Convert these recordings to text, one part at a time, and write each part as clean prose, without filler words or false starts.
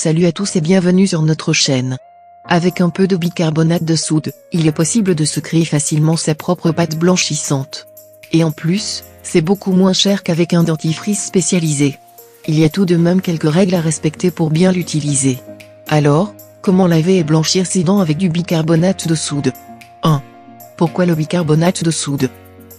Salut à tous et bienvenue sur notre chaîne. Avec un peu de bicarbonate de soude, il est possible de se créer facilement sa propre pâte blanchissante. Et en plus, c'est beaucoup moins cher qu'avec un dentifrice spécialisé. Il y a tout de même quelques règles à respecter pour bien l'utiliser. Alors, comment laver et blanchir ses dents avec du bicarbonate de soude? 1. Pourquoi le bicarbonate de soude?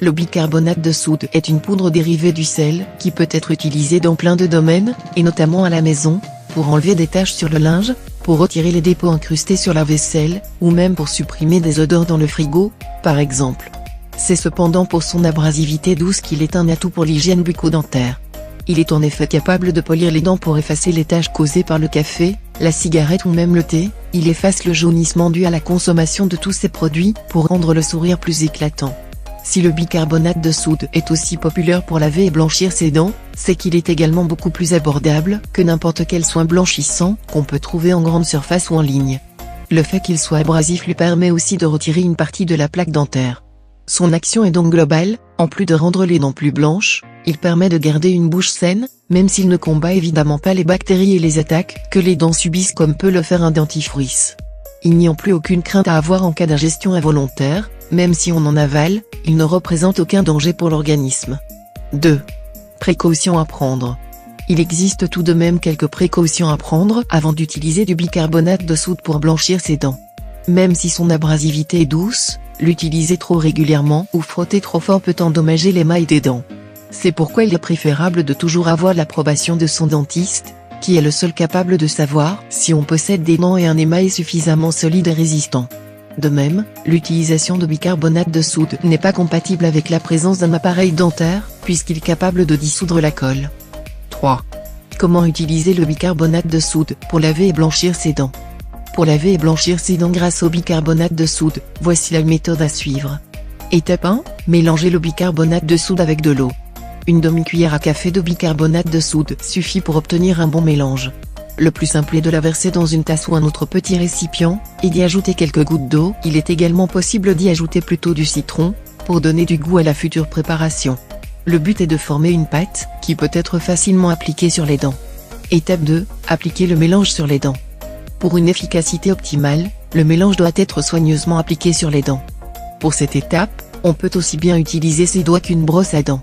Le bicarbonate de soude est une poudre dérivée du sel qui peut être utilisée dans plein de domaines, et notamment à la maison, pour enlever des taches sur le linge, pour retirer les dépôts incrustés sur la vaisselle, ou même pour supprimer des odeurs dans le frigo, par exemple. C'est cependant pour son abrasivité douce qu'il est un atout pour l'hygiène bucco-dentaire. Il est en effet capable de polir les dents pour effacer les taches causées par le café, la cigarette ou même le thé. Il efface le jaunissement dû à la consommation de tous ces produits pour rendre le sourire plus éclatant. Si le bicarbonate de soude est aussi populaire pour laver et blanchir ses dents, c'est qu'il est également beaucoup plus abordable que n'importe quel soin blanchissant qu'on peut trouver en grande surface ou en ligne. Le fait qu'il soit abrasif lui permet aussi de retirer une partie de la plaque dentaire. Son action est donc globale, en plus de rendre les dents plus blanches, il permet de garder une bouche saine, même s'il ne combat évidemment pas les bactéries et les attaques que les dents subissent comme peut le faire un dentifrice. Il n'y a plus aucune crainte à avoir en cas d'ingestion involontaire, même si on en avale, il ne représente aucun danger pour l'organisme. 2. Précautions à prendre. Il existe tout de même quelques précautions à prendre avant d'utiliser du bicarbonate de soude pour blanchir ses dents. Même si son abrasivité est douce, l'utiliser trop régulièrement ou frotter trop fort peut endommager l'émail des dents. C'est pourquoi il est préférable de toujours avoir l'approbation de son dentiste, qui est le seul capable de savoir si on possède des dents et un émail suffisamment solide et résistant. De même, l'utilisation de bicarbonate de soude n'est pas compatible avec la présence d'un appareil dentaire, puisqu'il est capable de dissoudre la colle. 3. Comment utiliser le bicarbonate de soude pour laver et blanchir ses dents? Pour laver et blanchir ses dents grâce au bicarbonate de soude, voici la méthode à suivre. Étape 1. Mélangez le bicarbonate de soude avec de l'eau. Une demi-cuillère à café de bicarbonate de soude suffit pour obtenir un bon mélange. Le plus simple est de la verser dans une tasse ou un autre petit récipient, et d'y ajouter quelques gouttes d'eau. Il est également possible d'y ajouter plutôt du citron, pour donner du goût à la future préparation. Le but est de former une pâte, qui peut être facilement appliquée sur les dents. Étape 2, appliquer le mélange sur les dents. Pour une efficacité optimale, le mélange doit être soigneusement appliqué sur les dents. Pour cette étape, on peut aussi bien utiliser ses doigts qu'une brosse à dents.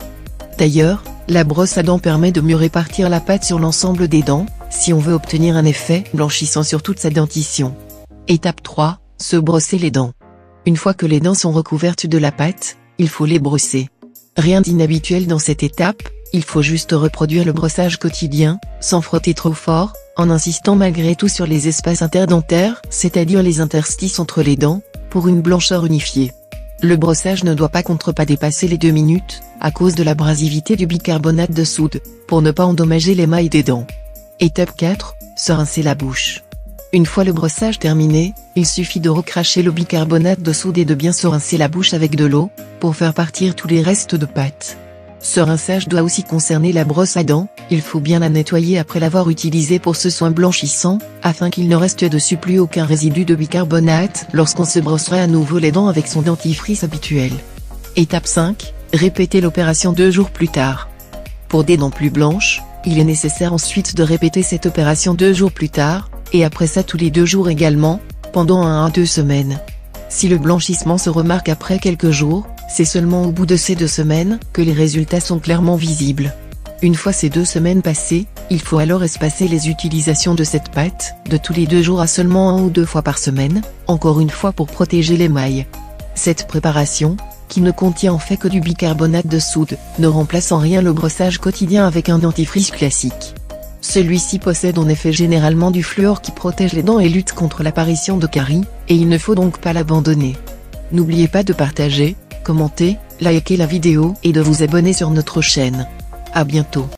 D'ailleurs, la brosse à dents permet de mieux répartir la pâte sur l'ensemble des dents, si on veut obtenir un effet blanchissant sur toute sa dentition. Étape 3, se brosser les dents. Une fois que les dents sont recouvertes de la pâte, il faut les brosser. Rien d'inhabituel dans cette étape, il faut juste reproduire le brossage quotidien, sans frotter trop fort, en insistant malgré tout sur les espaces interdentaires, c'est-à-dire les interstices entre les dents, pour une blancheur unifiée. Le brossage ne doit pas dépasser les 2 minutes, à cause de l'abrasivité du bicarbonate de soude, pour ne pas endommager l'émail des dents. Étape 4, se rincer la bouche. Une fois le brossage terminé, il suffit de recracher le bicarbonate de soude et de bien se rincer la bouche avec de l'eau, pour faire partir tous les restes de pâte. Ce rinçage doit aussi concerner la brosse à dents, il faut bien la nettoyer après l'avoir utilisée pour ce soin blanchissant, afin qu'il ne reste dessus plus aucun résidu de bicarbonate lorsqu'on se brossera à nouveau les dents avec son dentifrice habituel. Étape 5, répéter l'opération 2 jours plus tard. Pour des dents plus blanches, il est nécessaire ensuite de répéter cette opération 2 jours plus tard, et après ça tous les 2 jours également, pendant 1 à 2 semaines. Si le blanchissement se remarque après quelques jours, c'est seulement au bout de ces 2 semaines que les résultats sont clairement visibles. Une fois ces 2 semaines passées, il faut alors espacer les utilisations de cette pâte, de tous les 2 jours à seulement 1 ou 2 fois par semaine, encore une fois pour protéger l'émail. Cette préparation, qui ne contient en fait que du bicarbonate de soude, ne remplace en rien le brossage quotidien avec un dentifrice classique. Celui-ci possède en effet généralement du fluor qui protège les dents et lutte contre l'apparition de caries, et il ne faut donc pas l'abandonner. N'oubliez pas de partager, commenter, liker la vidéo et de vous abonner sur notre chaîne. À bientôt.